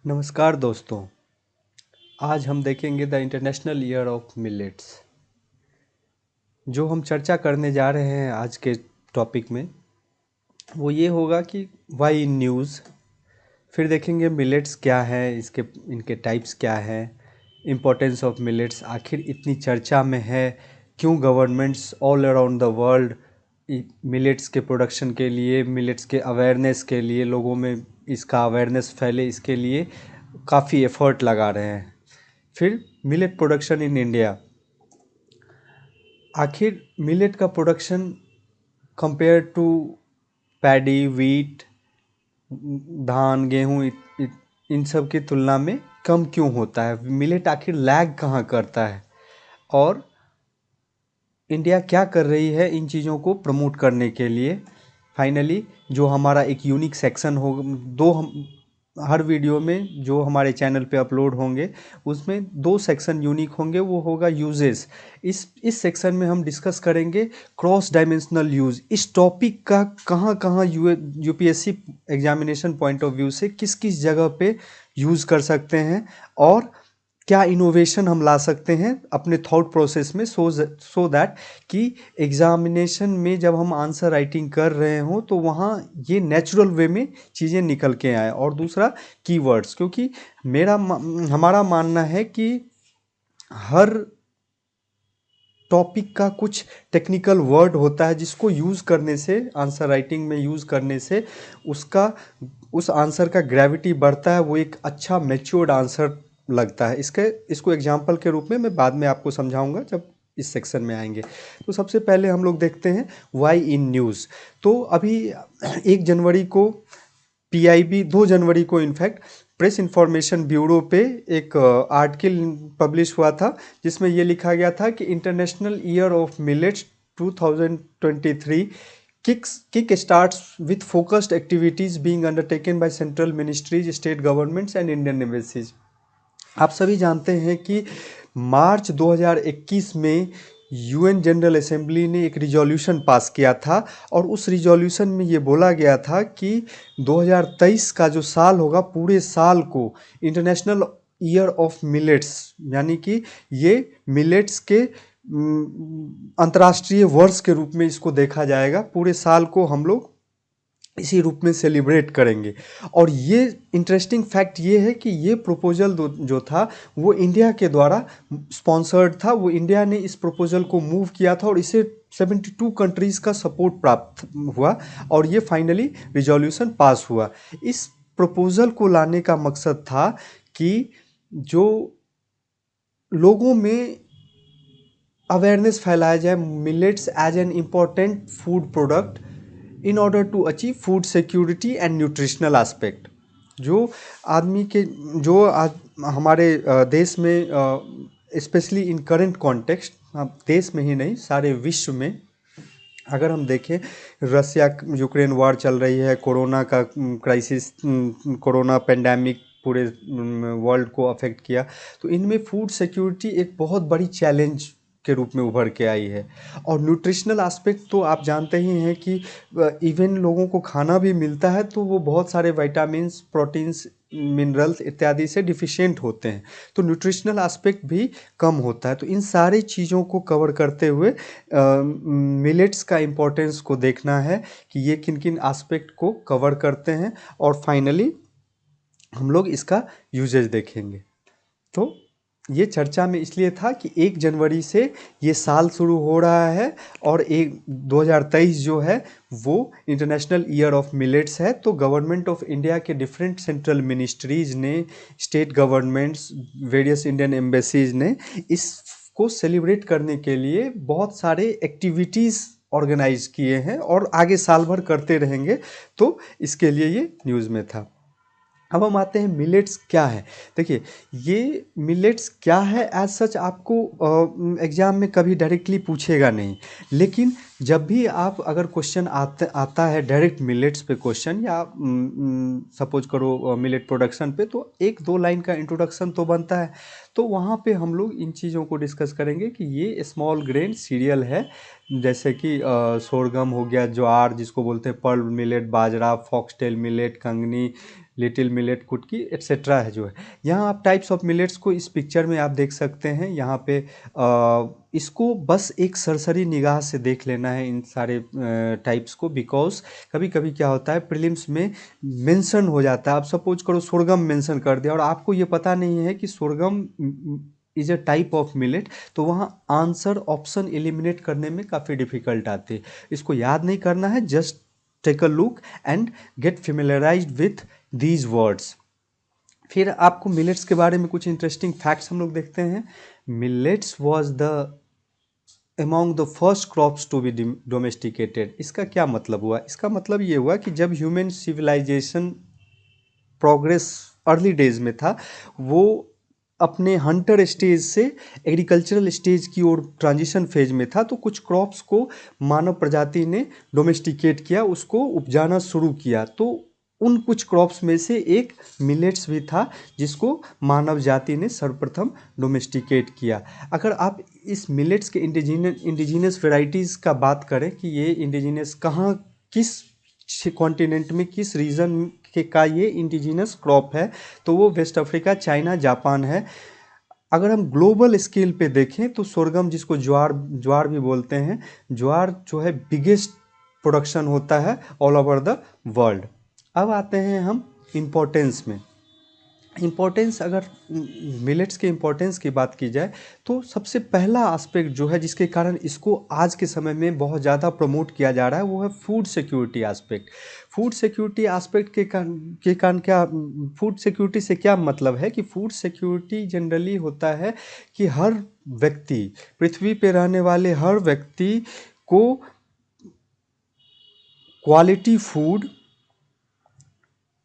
नमस्कार दोस्तों। आज हम देखेंगे the international year of millets. जो हम चर्चा करने जा रहे हैं आज के टॉपिक में वो ये होगा कि वाई इन न्यूज़। फिर देखेंगे मिलेट्स क्या है, इसके इनके टाइप्स क्या है, इम्पोर्टेंस ऑफ मिलेट्स आखिर इतनी चर्चा में है, क्यों governments all around the world millets के प्रोडक्शन के लिए, मिलेट्स के अवेयरनेस के लिए, लोगों में इसका अवेयरनेस फैले इसके लिए काफ़ी एफर्ट लगा रहे हैं। फिर मिलेट प्रोडक्शन इन इंडिया। आखिर मिलेट का production compare to paddy, wheat, धान, गेहूँ इन सब की तुलना में कम क्यों होता है? मिलेट आखिर लैग कहाँ करता है और इंडिया क्या कर रही है इन चीज़ों को प्रमोट करने के लिए? फाइनली जो हमारा एक यूनिक सेक्शन हो, हर वीडियो में जो हमारे चैनल पे अपलोड होंगे उसमें दो सेक्शन यूनिक होंगे। वो होगा यूजेस। इस सेक्शन में हम डिस्कस करेंगे क्रॉस डायमेंशनल यूज़। इस टॉपिक का कहाँ कहाँ UPSC examination point of view से किस किस जगह पे यूज़ कर सकते हैं और क्या इनोवेशन हम ला सकते हैं अपने थॉट प्रोसेस में, सो दैट कि एग्जामिनेशन में जब हम आंसर राइटिंग कर रहे हों तो वहाँ ये नेचुरल वे में चीज़ें निकल के आए। और दूसरा कीवर्ड्स, क्योंकि हमारा मानना है कि हर टॉपिक का कुछ टेक्निकल वर्ड होता है जिसको यूज़ करने से, आंसर राइटिंग में यूज़ करने से उस आंसर का ग्रेविटी बढ़ता है, वो एक अच्छा मैच्योर्ड आंसर लगता है। इसको एग्जांपल के रूप में मैं बाद में आपको समझाऊंगा जब इस सेक्शन में आएंगे। तो सबसे पहले हम लोग देखते हैं वाई इन न्यूज़। तो अभी 1 जनवरी को पीआईबी, 2 जनवरी को इनफैक्ट प्रेस इंफॉर्मेशन ब्यूरो पे एक आर्टिकल पब्लिश हुआ था जिसमें ये लिखा गया था कि international year of millets 2023 kick starts with focused activities being undertaken by central ministries, state governments and Indian embassies. आप सभी जानते हैं कि मार्च 2021 में यूएन जनरल असेंबली ने एक रिजोल्यूशन पास किया था और उस रिजोल्यूशन में ये बोला गया था कि 2023 का जो साल होगा, पूरे साल को इंटरनेशनल ईयर ऑफ मिलेट्स, यानी कि ये मिलेट्स के अंतर्राष्ट्रीय वर्ष के रूप में इसको देखा जाएगा। पूरे साल को हम लोग इसी रूप में सेलिब्रेट करेंगे। और ये इंटरेस्टिंग फैक्ट ये है कि ये प्रपोजल जो था वो इंडिया के द्वारा स्पॉन्सर्ड था। वो इंडिया ने इस प्रपोजल को मूव किया था और इसे 72 कंट्रीज़ का सपोर्ट प्राप्त हुआ और ये फाइनली रिजोल्यूशन पास हुआ। इस प्रपोजल को लाने का मकसद था कि जो लोगों में अवेयरनेस फैलाया जाए millets as an important food product in order to achieve food security and nutritional aspect. जो आदमी के जो आज हमारे देश में, स्पेशली इन करेंट कॉन्टेक्स्ट, देश में ही नहीं सारे विश्व में अगर हम देखें, रसिया यूक्रेन वॉर चल रही है, कोरोना का क्राइसिस, कोरोना पेंडेमिक पूरे वर्ल्ड को अफेक्ट किया, तो इनमें फूड सिक्योरिटी एक बहुत बड़ी चैलेंज के रूप में उभर के आई है। और न्यूट्रिशनल एस्पेक्ट तो आप जानते ही हैं कि इवन लोगों को खाना भी मिलता है तो वो बहुत सारे विटामिन्स, प्रोटीन्स, मिनरल्स इत्यादि से डिफिशिएंट होते हैं, तो न्यूट्रिशनल एस्पेक्ट भी कम होता है। तो इन सारी चीज़ों को कवर करते हुए मिलेट्स का इम्पोर्टेंस को देखना है कि ये किन किन एस्पेक्ट को कवर करते हैं और फाइनली हम लोग इसका यूजेज देखेंगे। तो ये चर्चा में इसलिए था कि 1 जनवरी से ये साल शुरू हो रहा है और 2023 जो है वो इंटरनेशनल ईयर ऑफ मिलेट्स है। तो गवर्नमेंट ऑफ इंडिया के डिफरेंट सेंट्रल मिनिस्ट्रीज ने, state governments, various Indian embassies ने इसको सेलिब्रेट करने के लिए बहुत सारे एक्टिविटीज़ ऑर्गेनाइज किए हैं और आगे साल भर करते रहेंगे। तो इसके लिए ये न्यूज़ में था। अब हम आते हैं मिलेट्स क्या है। देखिए, ये मिलेट्स क्या है एज सच आपको एग्ज़ाम में कभी डायरेक्टली पूछेगा नहीं, लेकिन जब भी आप अगर क्वेश्चन आता है डायरेक्ट मिलेट्स पे क्वेश्चन, या सपोज करो मिलेट प्रोडक्शन पे, तो 1-2 लाइन का इंट्रोडक्शन तो बनता है। तो वहाँ पे हम लोग इन चीज़ों को डिस्कस करेंगे कि ये स्मॉल ग्रेन सीरियल है, जैसे कि सोरगम हो गया, ज्वार जिसको बोलते हैं पर्ल मिलेट, बाजरा, फॉक्सटेल मिलेट, कंगनी, लिटिल मिलेट, कुटकी एट्सेट्रा है जो है। यहाँ आप टाइप्स ऑफ मिलेट्स को इस पिक्चर में आप देख सकते हैं। यहाँ पे इसको बस एक सरसरी निगाह से देख लेना है इन सारे टाइप्स को, बिकॉज कभी कभी क्या होता है प्रीलिम्स में मेंशन हो जाता है। आप सपोज करो सोरगम मेंशन कर दिया और आपको ये पता नहीं है कि sorghum is a type of millet, तो वहाँ आंसर ऑप्शन एलिमिनेट करने में काफ़ी डिफिकल्ट आती है। इसको याद नहीं करना है, just take a look and get familiarised with these words. फिर आपको मिलेट्स के बारे में कुछ इंटरेस्टिंग फैक्ट्स हम लोग देखते हैं। Millets was the among the first crops to be domesticated. इसका क्या मतलब हुआ? इसका मतलब ये हुआ कि जब human civilization progress early days में था, वो अपने हंटर स्टेज से एग्रीकल्चरल स्टेज की ओर ट्रांजिशन फेज में था, तो कुछ क्रॉप्स को मानव प्रजाति ने डोमेस्टिकेट किया, उसको उपजाना शुरू किया। तो उन कुछ क्रॉप्स में से एक मिलेट्स भी था जिसको मानव जाति ने सर्वप्रथम डोमेस्टिकेट किया। अगर आप इस मिलेट्स के इंडिजिनस वेराइटीज़ का बात करें कि ये इंडिजिनस कहाँ, किस कॉन्टिनेंट में, किस रीजन के का ये इंडिजिनस क्रॉप है, तो वो वेस्ट अफ्रीका, चाइना, जापान है। अगर हम ग्लोबल स्केल पे देखें तो सोरगम, जिसको ज्वार ज्वार भी बोलते हैं, ज्वार जो है बिगेस्ट प्रोडक्शन होता है ऑल ओवर द वर्ल्ड। अब आते हैं हम इम्पोर्टेंस में। इम्पोर्टेंस, अगर मिलेट्स के इम्पोर्टेंस की बात की जाए तो सबसे पहला एस्पेक्ट जो है जिसके कारण इसको आज के समय में बहुत ज़्यादा प्रमोट किया जा रहा है वो है food security aspect. Food security aspect के कारण क्या, फूड सिक्योरिटी से क्या मतलब है कि फूड सिक्योरिटी जनरली होता है कि हर व्यक्ति, पृथ्वी पे रहने वाले हर व्यक्ति को क्वालिटी फूड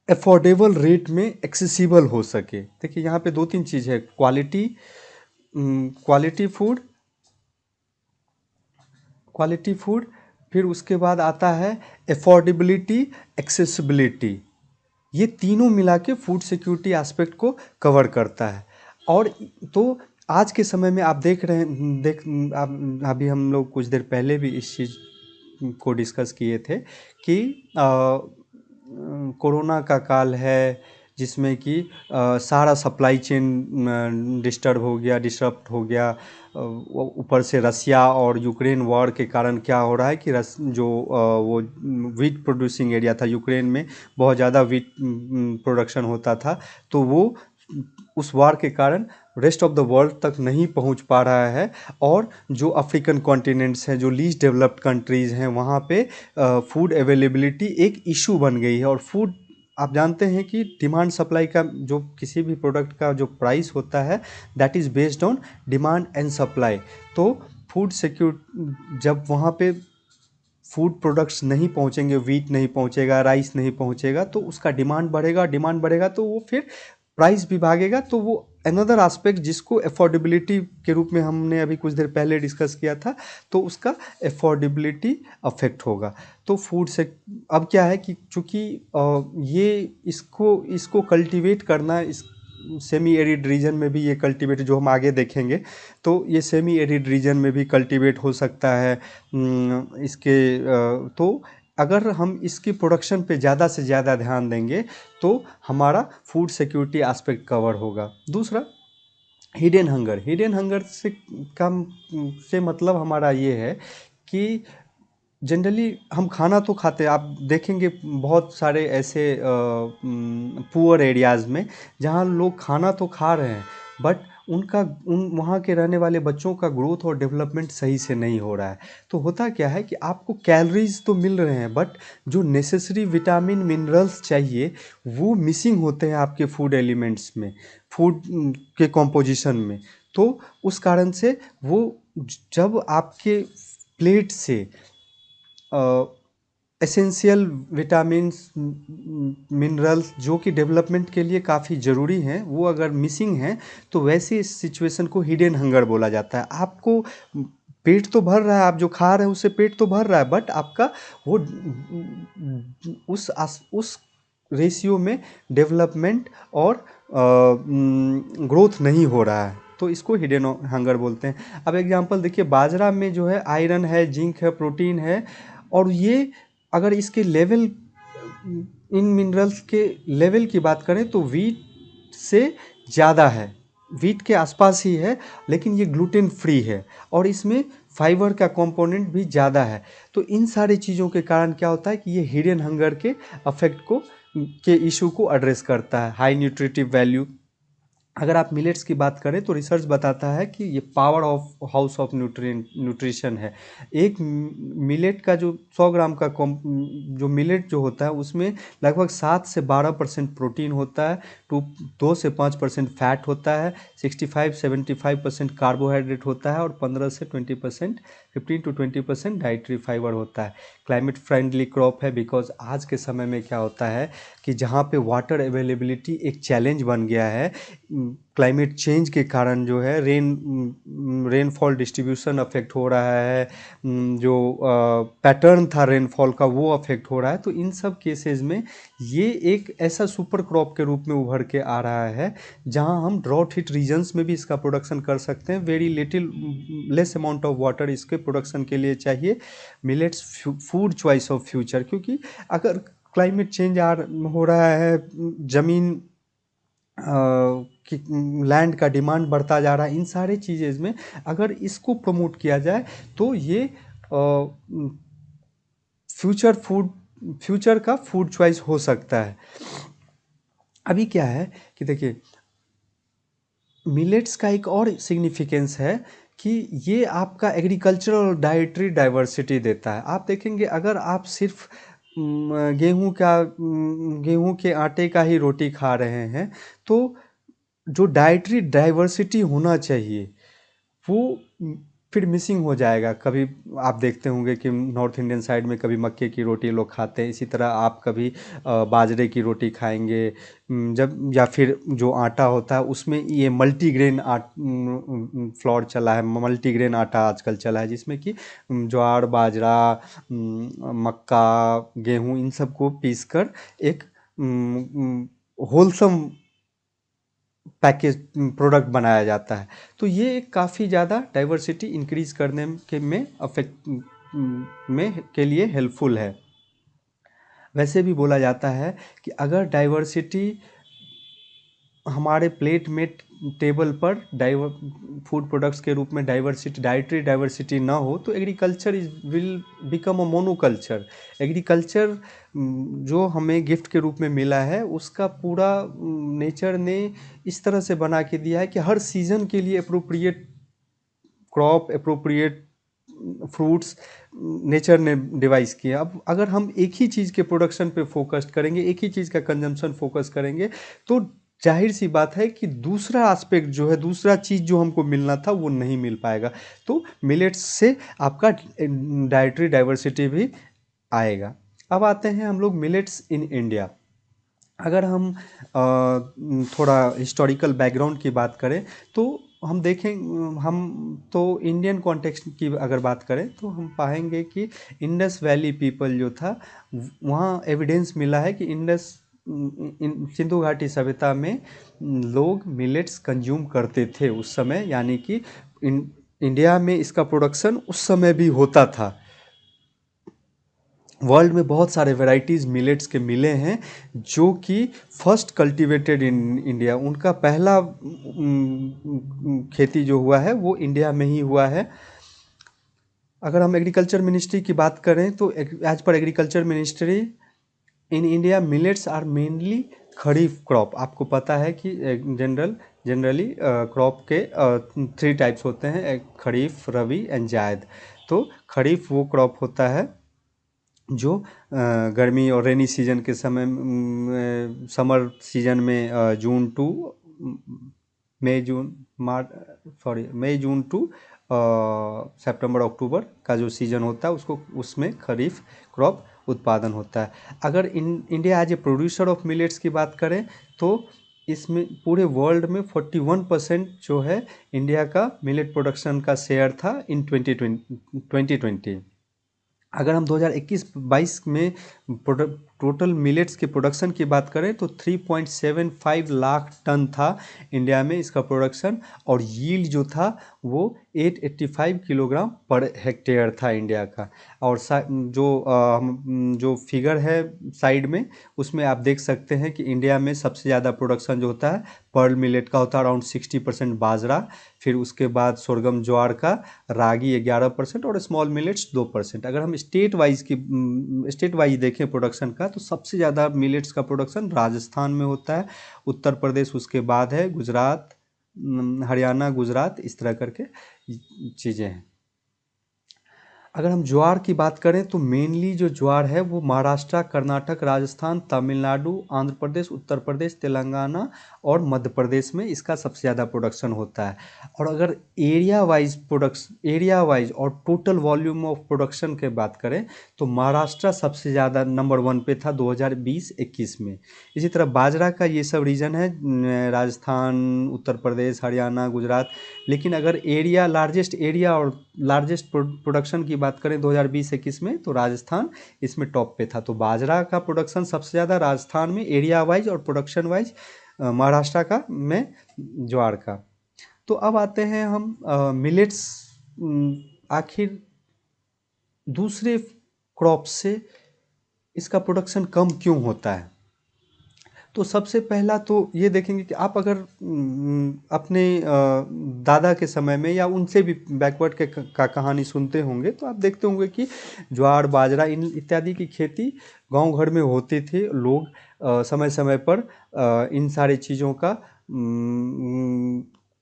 अफोर्डेबल रेट में एक्सेसिबल हो सके। देखिए यहाँ पे दो तीन चीज़ है, क्वालिटी फूड, फिर उसके बाद आता है अफोर्डेबिलिटी, एक्सेसिबिलिटी। ये तीनों मिला के फूड सिक्योरिटी एस्पेक्ट को कवर करता है। और तो आज के समय में आप देख रहे हैं, अभी हम लोग कुछ देर पहले भी इस चीज़ को डिस्कस किए थे कि कोरोना का काल है जिसमें कि सारा सप्लाई चेन डिस्टर्ब हो गया। ऊपर से रसिया और यूक्रेन वॉर के कारण क्या हो रहा है कि वो वीट प्रोड्यूसिंग एरिया था यूक्रेन में, बहुत ज़्यादा वीट प्रोडक्शन होता था, तो वो उस वार के कारण रेस्ट ऑफ द वर्ल्ड तक नहीं पहुंच पा रहा है। और जो अफ्रीकन कॉन्टिनेंट्स हैं, जो लीस्ट डेवलप्ड कंट्रीज़ हैं, वहाँ पे फूड अवेलेबिलिटी एक इशू बन गई है। और फूड, आप जानते हैं कि डिमांड सप्लाई का, जो किसी भी प्रोडक्ट का जो प्राइस होता है that is based on demand and supply. तो फूड सिक्योर, जब वहाँ पे फूड प्रोडक्ट्स नहीं पहुँचेंगे, वीट नहीं पहुँचेगा, राइस नहीं पहुँचेगा, तो उसका डिमांड बढ़ेगा, तो वो फिर प्राइस भी भागेगा। तो वो अनदर एस्पेक्ट जिसको अफोर्डेबिलिटी के रूप में हमने अभी कुछ देर पहले डिस्कस किया था, तो उसका अफोर्डेबिलिटी अफेक्ट होगा। तो फूड से अब क्या है कि चूँकि ये इसको कल्टीवेट करना, इस सेमी एरिड रीजन में भी ये कल्टीवेट, जो हम आगे देखेंगे, तो ये सेमी एरिड रीजन में भी कल्टीवेट हो सकता है। तो अगर हम इसकी प्रोडक्शन पे ज़्यादा से ज़्यादा ध्यान देंगे तो हमारा फूड सिक्योरिटी एस्पेक्ट कवर होगा। दूसरा, हिडन हंगर से मतलब हमारा ये है कि जनरली हम खाना तो खाते हैं, आप देखेंगे बहुत सारे ऐसे पुअर एरियाज़ में जहाँ लोग खाना तो खा रहे हैं, बट वहाँ के रहने वाले बच्चों का ग्रोथ और डेवलपमेंट सही से नहीं हो रहा है। तो होता क्या है कि आपको कैलोरीज तो मिल रहे हैं, बट जो नेसेसरी विटामिन मिनरल्स चाहिए वो मिसिंग होते हैं आपके फूड एलिमेंट्स में, फूड के कॉम्पोजिशन में। तो उस कारण से वो, जब आपके प्लेट से एसेंशियल विटामिन्स, मिनरल्स जो कि डेवलपमेंट के लिए काफ़ी ज़रूरी हैं, वो अगर मिसिंग हैं, तो वैसी सिचुएशन को हिडन हंगर बोला जाता है। आपको पेट तो भर रहा है, आप जो खा रहे हैं उससे पेट तो भर रहा है, बट आपका वो उस रेशियो में डेवलपमेंट और ग्रोथ नहीं हो रहा है, तो इसको हिडन हंगर बोलते हैं। अब एग्जांपल देखिए, बाजरा में जो है आयरन है, जिंक है, प्रोटीन है, और ये अगर इसके लेवल इन मिनरल्स के लेवल की बात करें तो वीट से ज़्यादा है, वीट के आसपास ही है, लेकिन ये ग्लूटेन फ्री है और इसमें फाइबर का कंपोनेंट भी ज़्यादा है। तो इन सारी चीज़ों के कारण क्या होता है कि ये हिडन हंगर के अफेक्ट को के इशू को एड्रेस करता है। हाई न्यूट्रिटिव वैल्यू, अगर आप मिलेट्स की बात करें तो रिसर्च बताता है कि ये power of house of nutrition है। एक मिलेट का जो 100 ग्राम का जो मिलेट जो होता है उसमें लगभग 7 से 12% प्रोटीन होता है, 2 से 5% फैट होता है, 65-75% कार्बोहाइड्रेट होता है और 15 से 20% 15 to 20% डाइटरी फाइबर होता है। क्लाइमेट फ्रेंडली क्रॉप है बिकॉज आज के समय में क्या होता है कि जहाँ पे वाटर अवेलेबिलिटी एक चैलेंज बन गया है, क्लाइमेट चेंज के कारण जो है रेनफॉल डिस्ट्रीब्यूशन अफेक्ट हो रहा है, जो पैटर्न था रेनफॉल का वो अफेक्ट हो रहा है। तो इन सब केसेस में ये एक ऐसा सुपर क्रॉप के रूप में उभर के आ रहा है जहां हम ड्रॉट हिट रीजन्स में भी इसका प्रोडक्शन कर सकते हैं। Very little less amount of water इसके प्रोडक्शन के लिए चाहिए। Millets food choice of future, क्योंकि अगर क्लाइमेट चेंज हो रहा है, ज़मीन कि लैंड का डिमांड बढ़ता जा रहा है, इन सारे चीज़ें में अगर इसको प्रमोट किया जाए तो ये फ्यूचर का फूड चॉइस हो सकता है। अभी क्या है कि देखिए मिलेट्स का एक और सिग्निफिकेंस है कि ये आपका एग्रीकल्चरल और डाइटरी डाइवर्सिटी देता है। आप देखेंगे अगर आप सिर्फ गेहूं के आटे का ही रोटी खा रहे हैं तो जो डाइटरी डाइवर्सिटी होना चाहिए वो फिर मिसिंग हो जाएगा। कभी आप देखते होंगे कि नॉर्थ इंडियन साइड में कभी मक्के की रोटी लोग खाते हैं, इसी तरह आप कभी बाजरे की रोटी खाएंगे, जब या फिर जो आटा होता है उसमें ये मल्टीग्रेन फ्लोर चला है, मल्टीग्रेन आटा आजकल चला है जिसमें कि ज्वार बाजरा मक्का गेहूं इन सब को पीस कर एक होलसम पैकेज प्रोडक्ट बनाया जाता है। तो ये काफ़ी ज़्यादा डाइवर्सिटी इंक्रीज करने के में अफेक्ट में के लिए हेल्पफुल है। वैसे भी बोला जाता है कि अगर डाइवर्सिटी हमारे प्लेट में टेबल पर फूड प्रोडक्ट्स के रूप में डाइटरी डाइवर्सिटी ना हो तो agriculture will become a monoculture. Agriculture जो हमें गिफ्ट के रूप में मिला है उसका पूरा नेचर ने इस तरह से बना के दिया है कि हर सीजन के लिए appropriate crop appropriate fruits nature ने डिवाइस किया। अब अगर हम एक ही चीज़ के प्रोडक्शन पे फोकस करेंगे, एक ही चीज़ का कंजम्पशन फोकस करेंगे तो जाहिर सी बात है कि दूसरा एस्पेक्ट जो है, दूसरा चीज़ जो हमको मिलना था वो नहीं मिल पाएगा। तो मिलेट्स से आपका डाइटरी डाइवर्सिटी भी आएगा। अब आते हैं हम लोग मिलेट्स इन इंडिया। अगर हम थोड़ा हिस्टोरिकल बैकग्राउंड की बात करें तो हम देखें, हम तो इंडियन कॉन्टेक्स्ट की अगर बात करें तो हम पाएंगे कि इंडस वैली पीपल जो था वहाँ एविडेंस मिला है कि सिंधु घाटी सभ्यता में लोग मिलेट्स कंज्यूम करते थे उस समय, यानी कि इंडिया में इसका प्रोडक्शन उस समय भी होता था। वर्ल्ड में बहुत सारे वैरायटीज़ मिलेट्स के मिले हैं जो कि फर्स्ट कल्टीवेटेड इन इंडिया। उनका पहला खेती जो हुआ है वो इंडिया में ही हुआ है। अगर हम एग्रीकल्चर मिनिस्ट्री की बात करें तो as per agriculture ministry in India millets are mainly kharif crop. आपको पता है कि जनरली क्रॉप के 3 टाइप्स होते हैं, एक खरीफ रबी एंड जायद। तो खरीफ वो क्रॉप होता है जो गर्मी और रेनी सीजन के समय समर सीजन में जून टू मई जून टू सितंबर अक्टूबर का जो सीज़न होता है उसको उसमें खरीफ क्रॉप उत्पादन होता है। अगर India as a producer of millets की बात करें तो इसमें पूरे वर्ल्ड में 41% जो है इंडिया का मिलेट प्रोडक्शन का शेयर था इन 2020। अगर हम 2021-22 में टोटल मिलेट्स के प्रोडक्शन की बात करें तो 3.75 लाख टन था इंडिया में इसका प्रोडक्शन, और यील्ड जो था वो 885 किलोग्राम पर हेक्टेयर था इंडिया का। और जो फिगर है साइड में, उसमें आप देख सकते हैं कि इंडिया में सबसे ज़्यादा प्रोडक्शन जो होता है पर्ल मिलेट का होता है, अराउंड 60% बाजरा, फिर उसके बाद सोरगम ज्वार का, रागी 11% और स्मॉल मिलेट्स 2%। अगर हम स्टेट वाइज देखें प्रोडक्शन का, तो सबसे ज़्यादा मिलेट्स का प्रोडक्शन राजस्थान में होता है, उत्तर प्रदेश उसके बाद है, गुजरात, हरियाणा, गुजरात, इस तरह करके चीज़ें हैं। अगर हम ज्वार की बात करें तो मेनली जो ज्वार है वो महाराष्ट्र, कर्नाटक, राजस्थान, तमिलनाडु, आंध्र प्रदेश, उत्तर प्रदेश, तेलंगाना और मध्य प्रदेश में इसका सबसे ज़्यादा प्रोडक्शन होता है। और अगर एरिया वाइज और टोटल वॉल्यूम ऑफ प्रोडक्शन के बात करें तो महाराष्ट्र सबसे ज़्यादा नंबर 1 पे था 2020-21 में। इसी तरह बाजरा का ये सब रीजन है, राजस्थान, उत्तर प्रदेश, हरियाणा, गुजरात। लेकिन अगर लार्जेस्ट एरिया और लार्जेस्ट प्रोडक्शन की बात करें 2020-21 में, तो राजस्थान इसमें टॉप पे था। तो बाजरा का प्रोडक्शन सबसे ज़्यादा राजस्थान में एरिया वाइज और प्रोडक्शन वाइज, महाराष्ट्र का में ज्वार का। तो अब आते हैं हम मिलेट्स, आखिर दूसरे क्रॉप से इसका प्रोडक्शन कम क्यों होता है। तो सबसे पहला तो ये देखेंगे कि आप अगर अपने दादा के समय में या उनसे भी बैकवर्ड का कहानी सुनते होंगे, तो आप देखते होंगे कि ज्वार, बाजरा इन इत्यादि की खेती गांव घर में होती थी। लोग समय समय पर इन सारी चीज़ों का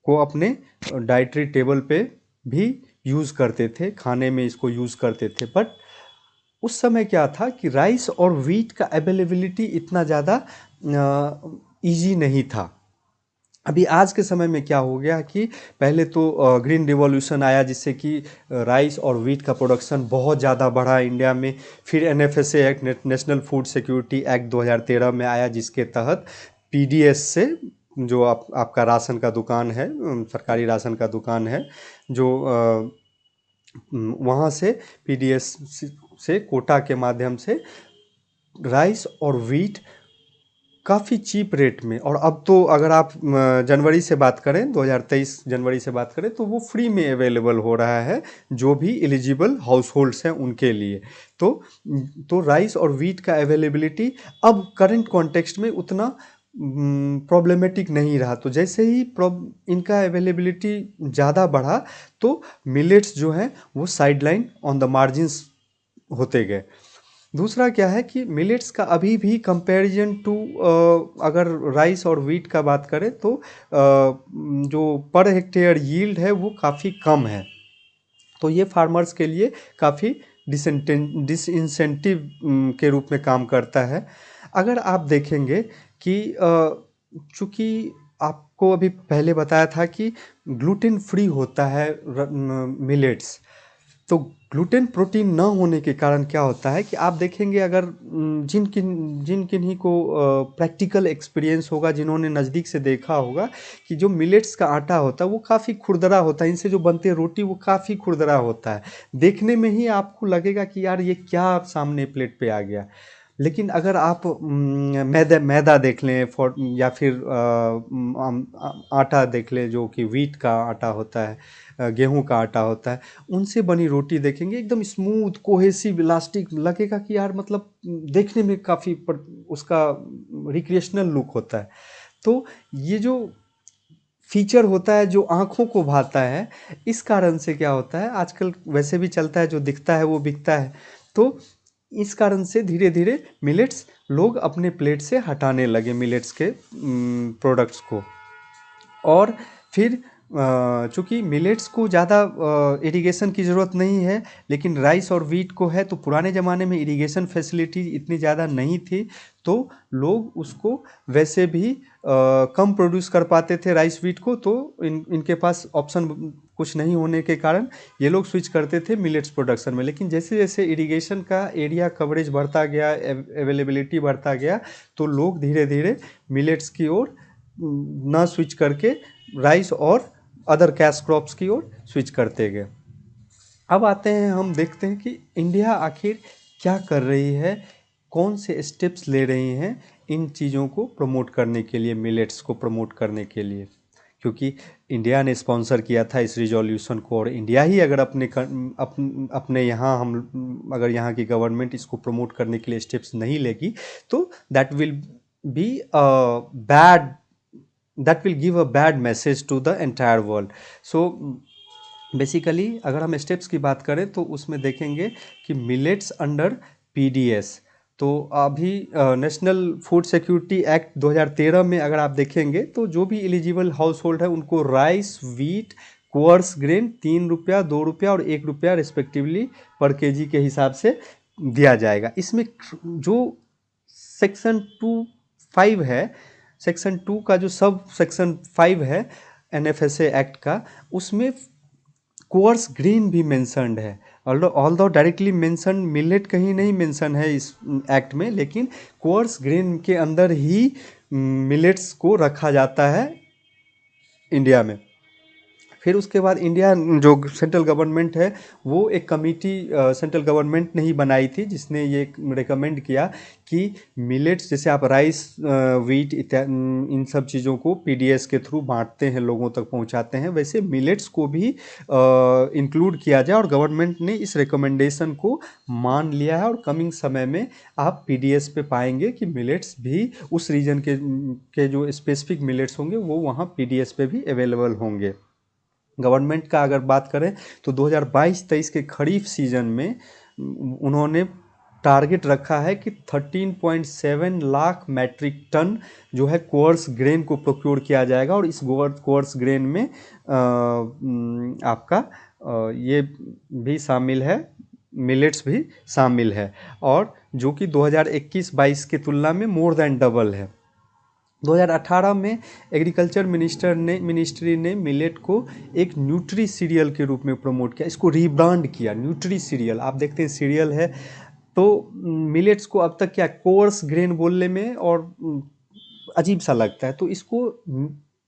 को अपने डाइटरी टेबल पे भी यूज़ करते थे, खाने में इसको यूज़ करते थे। बट उस समय क्या था कि राइस और व्हीट का अवेलेबिलिटी इतना ज़्यादा इजी नहीं था। अभी आज के समय में क्या हो गया कि पहले तो ग्रीन रिवॉल्यूशन आया, जिससे कि राइस और व्हीट का प्रोडक्शन बहुत ज़्यादा बढ़ा इंडिया में। फिर NFSA act, national food security act 2013 में आया, जिसके तहत पीडीएस से, जो आपका राशन का दुकान है, सरकारी राशन का दुकान है, जो वहाँ से पीडीएस से कोटा के माध्यम से राइस और व्हीट काफ़ी चीप रेट में, और अब तो अगर आप जनवरी से बात करें, 2023 जनवरी से बात करें, तो वो फ्री में अवेलेबल हो रहा है जो भी एलिजिबल हाउस होल्ड्स हैं उनके लिए। तो राइस और व्हीट का अवेलेबिलिटी अब करंट कॉन्टेक्स्ट में उतना प्रॉब्लमेटिक नहीं रहा। तो जैसे ही इनका अवेलेबिलिटी ज़्यादा बढ़ा, तो मिलेट्स जो हैं वो साइडलाइन ऑन द मार्जिन्स होते गए। दूसरा क्या है कि मिलेट्स का अभी भी कंपैरिजन टू, अगर राइस और व्हीट का बात करें तो जो पर हेक्टेयर यील्ड है वो काफ़ी कम है। तो ये फार्मर्स के लिए काफ़ी डिसइंसेंटिव के रूप में काम करता है। अगर आप देखेंगे कि चूँकि आपको अभी पहले बताया था कि ग्लूटेन फ्री होता है मिलेट्स, तो ग्लूटेन प्रोटीन न होने के कारण क्या होता है कि आप देखेंगे, अगर जिन किन्हीं को प्रैक्टिकल एक्सपीरियंस होगा, जिन्होंने नज़दीक से देखा होगा कि जो मिलेट्स का आटा होता है वो काफ़ी खुरदरा होता है, इनसे जो बनती है रोटी वो काफ़ी खुरदरा होता है। देखने में ही आपको लगेगा कि यार ये क्या सामने प्लेट पे आ गया। लेकिन अगर आप मैदा देख लें, या फिर आटा देख लें, जो कि व्हीट का आटा होता है, गेहूं का आटा होता है, उनसे बनी रोटी देखेंगे, एकदम स्मूथ, कोहेसिव, इलास्टिक लगेगा कि यार मतलब देखने में काफ़ी उसका रिक्रिएशनल लुक होता है। तो ये जो फीचर होता है जो आँखों को भाता है, इस कारण से क्या होता है, आजकल वैसे भी चलता है, जो दिखता है वो बिकता है। तो इस कारण से धीरे धीरे मिलेट्स लोग अपने प्लेट से हटाने लगे, मिलेट्स के प्रोडक्ट्स को। और फिर चूँकि मिलेट्स को ज़्यादा इरिगेशन की ज़रूरत नहीं है, लेकिन राइस और व्हीट को है। तो पुराने ज़माने में इरिगेशन फैसिलिटी इतनी ज़्यादा नहीं थी, तो लोग उसको वैसे भी कम प्रोड्यूस कर पाते थे राइस व्हीट को। तो इनके पास ऑप्शन कुछ नहीं होने के कारण ये लोग स्विच करते थे मिलेट्स प्रोडक्शन में। लेकिन जैसे जैसे इरिगेशन का एरिया कवरेज बढ़ता गया, अवेलेबिलिटी बढ़ता गया, तो लोग धीरे धीरे मिलेट्स की ओर ना स्विच करके राइस और अदर कैश क्रॉप्स की ओर स्विच करते गए। अब आते हैं, हम देखते हैं कि इंडिया आखिर क्या कर रही है कौन से स्टेप्स ले रही हैं इन चीज़ों को प्रमोट करने के लिए, मिलेट्स को प्रमोट करने के लिए। क्योंकि इंडिया ने स्पॉन्सर किया था इस रिजोल्यूशन को, और इंडिया ही अगर अपने यहाँ हम अगर यहाँ की गवर्नमेंट इसको प्रमोट करने के लिए स्टेप्स नहीं लेगी तो that will be bad that will give a bad message to the entire world. So basically अगर हम स्टेप्स की बात करें तो उसमें देखेंगे कि मिलेट्स अंडर पीडीएस, तो अभी नेशनल फूड सिक्योरिटी एक्ट 2013 में अगर आप देखेंगे तो जो भी एलिजिबल हाउस होल्ड है उनको राइस, वीट, कोअर्स ग्रेन 3 रुपया, 2 रुपया और 1 रुपया रिस्पेक्टिवली पर केजी के हिसाब से दिया जाएगा। इसमें जो सेक्शन 2(5) है, सेक्शन 2 का जो सब सेक्शन 5 है एनएफएसए एक्ट का, उसमें कोअर्स ग्रेन भी मेंशन्ड है। ऑल्दो डायरेक्टली मेंशन मिलेट कहीं नहीं मेंशन है इस एक्ट में, लेकिन कोअर्स ग्रेन के अंदर ही मिलेट्स को रखा जाता है इंडिया में। फिर उसके बाद इंडिया जो सेंट्रल गवर्नमेंट है वो एक कमेटी सेंट्रल गवर्नमेंट ने ही बनाई थी जिसने ये रिकमेंड किया कि मिलेट्स, जैसे आप राइस, वीट इत्यादि इन सब चीज़ों को पीडीएस के थ्रू बांटते हैं, लोगों तक पहुंचाते हैं, वैसे मिलेट्स को भी इंक्लूड किया जाए। और गवर्नमेंट ने इस रिकमेंडेशन को मान लिया है, और कमिंग समय में आप पीडीएस पे पाएंगे कि मिलेट्स भी उस रीजन के जो स्पेसिफिक मिलेट्स होंगे वो वहाँ पीडीएस पे भी अवेलेबल होंगे। गवर्नमेंट का अगर बात करें तो 2022-23 के खरीफ सीजन में उन्होंने टारगेट रखा है कि 13.7 लाख मैट्रिक टन जो है कोअर्स ग्रेन को प्रोक्योर किया जाएगा। और इस कोअर्स ग्रेन में आपका ये भी शामिल है, मिलेट्स भी शामिल है, और जो कि 2021-22 की तुलना में मोर देन डबल है। 2018 में एग्रीकल्चर मिनिस्ट्री ने मिलेट को एक न्यूट्री सीरियल के रूप में प्रमोट किया, इसको रीब्रांड किया न्यूट्री सीरियल। आप देखते हैं सीरियल है तो मिलेट्स को अब तक क्या कोअर्स ग्रेन बोलने में और अजीब सा लगता है, तो इसको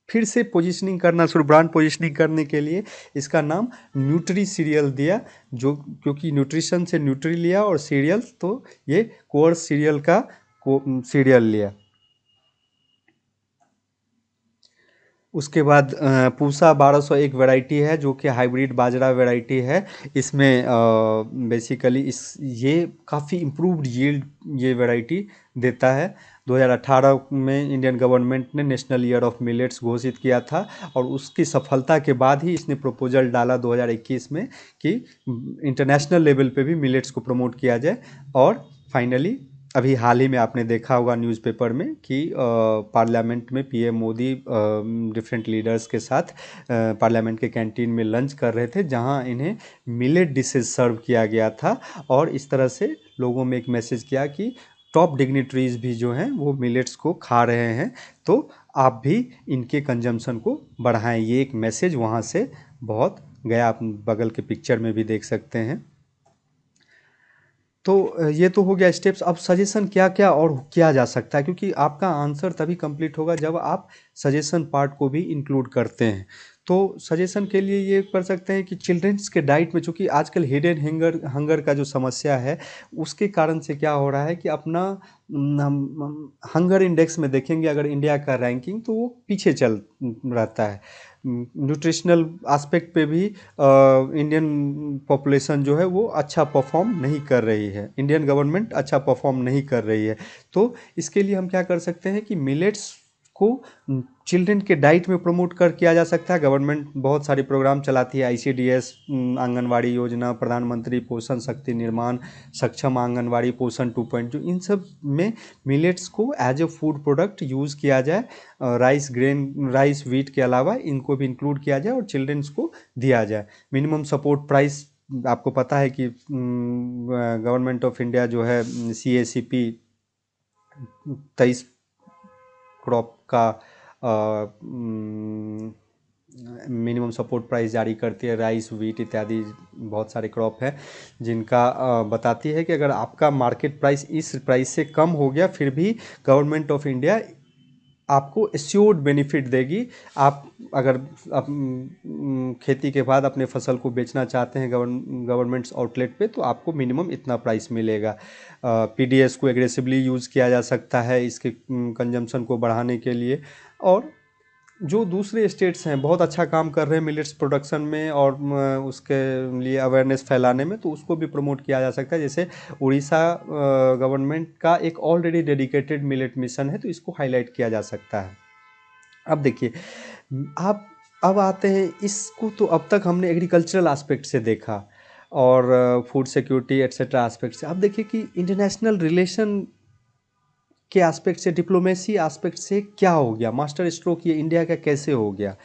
फिर से पोजीशनिंग करना शुरू, ब्रांड पोजीशनिंग करने के लिए इसका नाम न्यूट्री सीरियल दिया, जो क्योंकि न्यूट्रिशन से न्यूट्री लिया और सीरियल, तो ये कोअर्स सीरियल का सीरियल लिया। उसके बाद पूसा 1201 वैरायटी है जो कि हाइब्रिड बाजरा वैरायटी है। इसमें बेसिकली ये काफ़ी इम्प्रूव्ड यील्ड ये वैरायटी देता है। 2018 में इंडियन गवर्नमेंट ने नेशनल ईयर ऑफ मिलेट्स घोषित किया था, और उसकी सफलता के बाद ही इसने प्रपोजल डाला 2021 में कि इंटरनेशनल लेवल पे भी मिलेट्स को प्रमोट किया जाए। और फाइनली अभी हाल ही में आपने देखा होगा न्यूज़पेपर में कि पार्लियामेंट में पीएम मोदी डिफरेंट लीडर्स के साथ पार्लियामेंट के कैंटीन में लंच कर रहे थे, जहां इन्हें मिलेट डिशेज सर्व किया गया था, और इस तरह से लोगों में एक मैसेज किया कि टॉप डिग्निटरीज भी जो हैं वो मिलेट्स को खा रहे हैं, तो आप भी इनके कंजम्पशन को बढ़ाएं। ये एक मैसेज वहाँ से बहुत गया, आप बगल के पिक्चर में भी देख सकते हैं। तो ये तो हो गया स्टेप्स। अब सजेशन क्या क्या और किया जा सकता है, क्योंकि आपका आंसर तभी कंप्लीट होगा जब आप सजेशन पार्ट को भी इंक्लूड करते हैं। तो सजेशन के लिए ये कर सकते हैं कि चिल्ड्रंस के डाइट में, चूँकि आजकल हिडन हंगर का जो समस्या है उसके कारण से क्या हो रहा है कि अपना हंगर इंडेक्स में देखेंगे अगर इंडिया का रैंकिंग, तो वो पीछे चल रहता है। न्यूट्रिशनल एस्पेक्ट पे भी इंडियन पॉपुलेशन जो है वो अच्छा परफॉर्म नहीं कर रही है, इंडियन गवर्नमेंट अच्छा परफॉर्म नहीं कर रही है। तो इसके लिए हम क्या कर सकते हैं कि मिलेट्स को चिल्ड्रन के डाइट में प्रमोट कर किया जा सकता है। गवर्नमेंट बहुत सारे प्रोग्राम चलाती है, आईसीडीएस आंगनवाड़ी योजना, प्रधानमंत्री पोषण शक्ति निर्माण, सक्षम आंगनवाड़ी, पोषण 2.0, इन सब में मिलेट्स को as a food product use किया जाए। राइस वीट के अलावा इनको भी इंक्लूड किया जाए और चिल्ड्रंस को दिया जाए। मिनिमम सपोर्ट प्राइस, आपको पता है कि गवर्नमेंट ऑफ इंडिया जो है CACP 23 क्रॉप का मिनिमम सपोर्ट प्राइस जारी करती है। राइस, वीट इत्यादि बहुत सारे क्रॉप हैं जिनका बताती है कि अगर आपका मार्केट प्राइस इस प्राइस से कम हो गया फिर भी गवर्नमेंट ऑफ इंडिया आपको एश्योर्ड बेनिफिट देगी। आप अगर खेती के बाद अपने फसल को बेचना चाहते हैं गवर्नमेंट्स आउटलेट पे, तो आपको मिनिमम इतना प्राइस मिलेगा। पीडीएस को एग्रेसिवली यूज़ किया जा सकता है इसके कंजम्पशन को बढ़ाने के लिए। और जो दूसरे स्टेट्स हैं बहुत अच्छा काम कर रहे हैं मिलेट्स प्रोडक्शन में और उसके लिए अवेयरनेस फैलाने में, तो उसको भी प्रमोट किया जा सकता है। जैसे उड़ीसा गवर्नमेंट का एक ऑलरेडी डेडिकेटेड मिलेट मिशन है, तो इसको हाईलाइट किया जा सकता है। अब देखिए, आप अब आते हैं इसको, तो अब तक हमने एग्रीकल्चरल एस्पेक्ट से देखा और फूड सिक्योरिटी एट्सेट्रा एस्पेक्ट से। अब देखिए कि इंटरनेशनल रिलेशन के एस्पेक्ट से, डिप्लोमेसी एस्पेक्ट से क्या हो गया, मास्टर स्ट्रोक ये इंडिया का कैसे हो गया।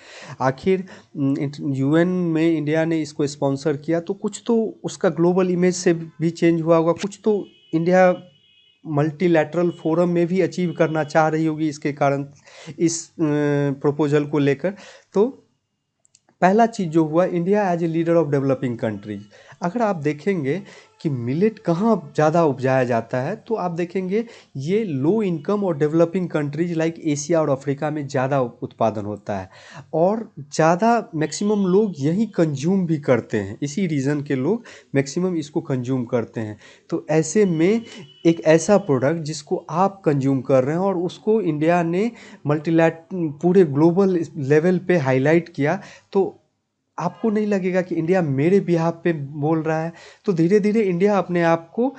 आखिर यूएन में इंडिया ने इसको स्पॉन्सर किया, तो कुछ तो उसका ग्लोबल इमेज से भी चेंज हुआ होगा, कुछ तो इंडिया मल्टीलैटरल फोरम में भी अचीव करना चाह रही होगी इसके कारण, इस प्रपोजल को लेकर। तो पहला चीज़ जो हुआ, India as a leader of developing countries. अगर आप देखेंगे कि मिलेट कहाँ ज़्यादा उपजाया जाता है, तो आप देखेंगे ये लो इनकम और डेवलपिंग कंट्रीज लाइक एशिया और अफ्रीका में ज़्यादा उत्पादन होता है और ज़्यादा मैक्सिमम लोग यही कंज्यूम भी करते हैं, इसी रीज़न के लोग मैक्सिमम इसको कंज्यूम करते हैं। तो ऐसे में एक ऐसा प्रोडक्ट जिसको आप कंज्यूम कर रहे हैं और उसको इंडिया ने पूरे ग्लोबल लेवल पे हाईलाइट किया, तो आपको नहीं लगेगा कि इंडिया मेरे बिहाफ पे बोल रहा है। तो धीरे धीरे इंडिया अपने आप को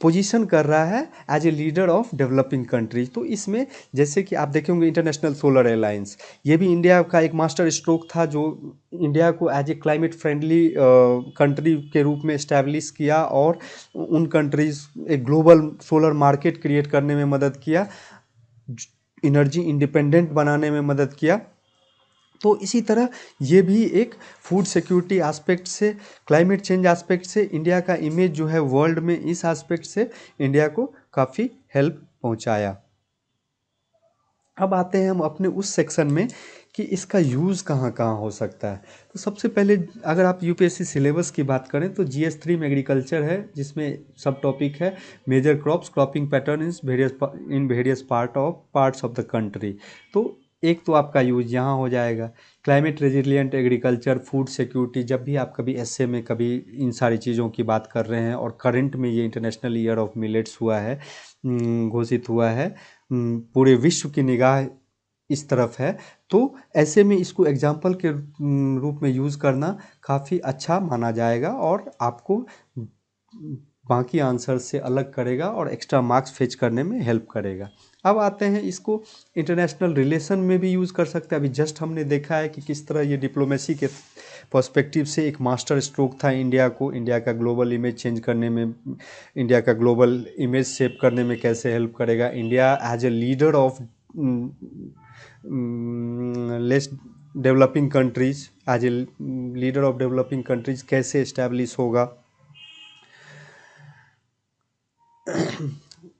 पोजीशन कर रहा है as a leader of developing countries. तो इसमें जैसे कि आप देखे होंगे इंटरनेशनल सोलर अलायंस, ये भी इंडिया का एक मास्टर स्ट्रोक था, जो इंडिया को as a climate friendly country के रूप में इस्टेब्लिश किया और उन कंट्रीज एक ग्लोबल सोलर मार्केट क्रिएट करने में मदद किया, एनर्जी इंडिपेंडेंट बनाने में मदद किया। तो इसी तरह ये भी एक फूड सिक्योरिटी एस्पेक्ट से, क्लाइमेट चेंज एस्पेक्ट से इंडिया का इमेज जो है वर्ल्ड में, इस एस्पेक्ट से इंडिया को काफ़ी हेल्प पहुंचाया। अब आते हैं हम अपने उस सेक्शन में कि इसका यूज़ कहाँ कहाँ हो सकता है। तो सबसे पहले अगर आप यूपीएससी सिलेबस की बात करें तो GS3 में एग्रीकल्चर है, जिसमें सब टॉपिक है major crops, cropping pattern in various parts of the country. तो एक तो आपका यूज यहाँ हो जाएगा। Climate resilient agriculture, food security, जब भी आप कभी एसए में कभी इन सारी चीज़ों की बात कर रहे हैं और करंट में ये इंटरनेशनल ईयर ऑफ मिलेट्स हुआ है, घोषित हुआ है, पूरे विश्व की निगाह इस तरफ है, तो ऐसे में इसको एग्जाम्पल के रूप में यूज़ करना काफ़ी अच्छा माना जाएगा और आपको बाकी आंसर से अलग करेगा और एक्स्ट्रा मार्क्स फेच करने में हेल्प करेगा। अब आते हैं इसको इंटरनेशनल रिलेशन में भी यूज़ कर सकते हैं। अभी जस्ट हमने देखा है कि किस तरह ये डिप्लोमेसी के पर्सपेक्टिव से एक मास्टर स्ट्रोक था इंडिया को, इंडिया का ग्लोबल इमेज चेंज करने में, इंडिया का ग्लोबल इमेज शेप करने में कैसे हेल्प करेगा। India as a leader of less developing countries, as a leader of developing countries कैसे इस्टेब्लिश होगा।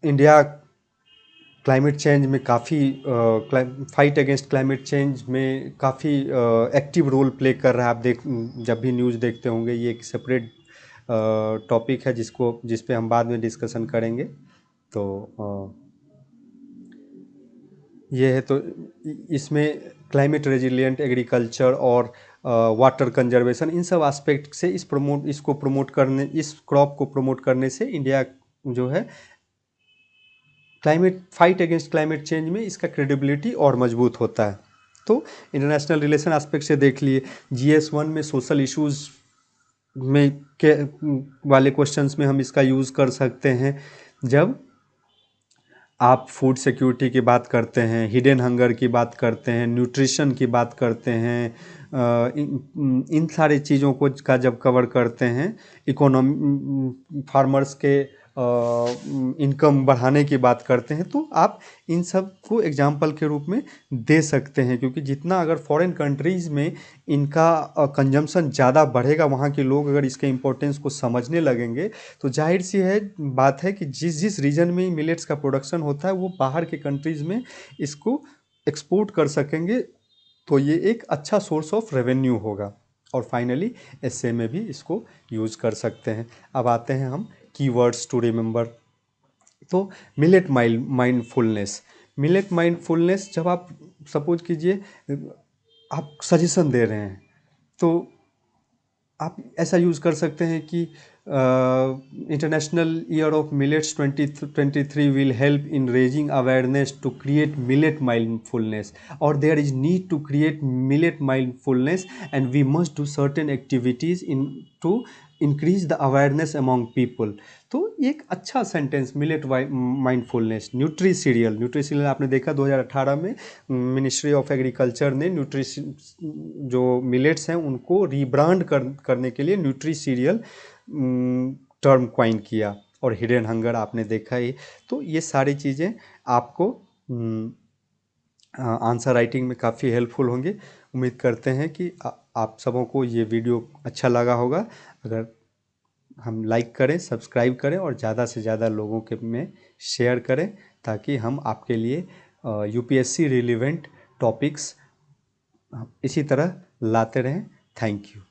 इंडिया क्लाइमेट चेंज में काफ़ी फाइट अगेंस्ट क्लाइमेट चेंज में काफ़ी एक्टिव रोल प्ले कर रहा है। आप जब भी न्यूज़ देखते होंगे, ये एक सेपरेट टॉपिक है जिस पे हम बाद में डिस्कशन करेंगे। तो ये है, तो इसमें क्लाइमेट रेजिलियंट एग्रीकल्चर और वाटर कंजर्वेशन, इन सब एस्पेक्ट से इस क्रॉप को प्रमोट करने से इंडिया जो है फाइट अगेंस्ट क्लाइमेट चेंज में इसका क्रेडिबिलिटी और मजबूत होता है। तो इंटरनेशनल रिलेशन एस्पेक्ट से देख लिए। GS1 में सोशल इश्यूज़ में के वाले क्वेश्चंस में हम इसका यूज़ कर सकते हैं। जब आप फूड सिक्योरिटी की बात करते हैं, हिडन हंगर की बात करते हैं, न्यूट्रिशन की बात करते हैं, इन सारी चीज़ों को जब कवर करते हैं, इकोनॉमी फार्मर्स के इनकम बढ़ाने की बात करते हैं, तो आप इन सब को एग्जाम्पल के रूप में दे सकते हैं। क्योंकि जितना अगर फॉरेन कंट्रीज़ में इनका कंजम्पशन ज़्यादा बढ़ेगा, वहाँ के लोग अगर इसके इम्पोर्टेंस को समझने लगेंगे, तो जाहिर सी बात है कि जिस जिस रीजन में मिलेट्स का प्रोडक्शन होता है, वो बाहर के कंट्रीज़ में इसको एक्सपोर्ट कर सकेंगे। तो ये एक अच्छा सोर्स ऑफ रेवेन्यू होगा। और फाइनली एसए में भी इसको यूज़ कर सकते हैं। अब आते हैं हम कीवर्ड्स टू रिमेंबर। तो मिलेट माइंडफुलनेस, मिलेट माइंडफुलनेस, जब आप सपोज कीजिए आप सजेशन दे रहे हैं तो आप ऐसा यूज़ कर सकते हैं कि international year of millets 2023 will help in raising awareness to create millet mindfulness, और there is need to create millet mindfulness and we must do certain activities in to increase the awareness among people. तो एक अच्छा sentence, millet mindfulness. Nutri cereal आपने देखा 2018 में ministry of agriculture ने जो millets हैं उनको रीब्रांड करने के लिए न्यूट्री सीरियल टर्म क्वाइन किया, और हिडन हंगर आपने देखा ही। तो ये सारी चीज़ें आपको आंसर राइटिंग में काफ़ी हेल्पफुल होंगे। उम्मीद करते हैं कि आप सबों को ये वीडियो अच्छा लगा होगा। अगर हम लाइक करें, सब्सक्राइब करें और ज़्यादा से ज़्यादा लोगों के में शेयर करें, ताकि हम आपके लिए यूपीएससी रिलेवेंट टॉपिक्स इसी तरह लाते रहें। Thank you.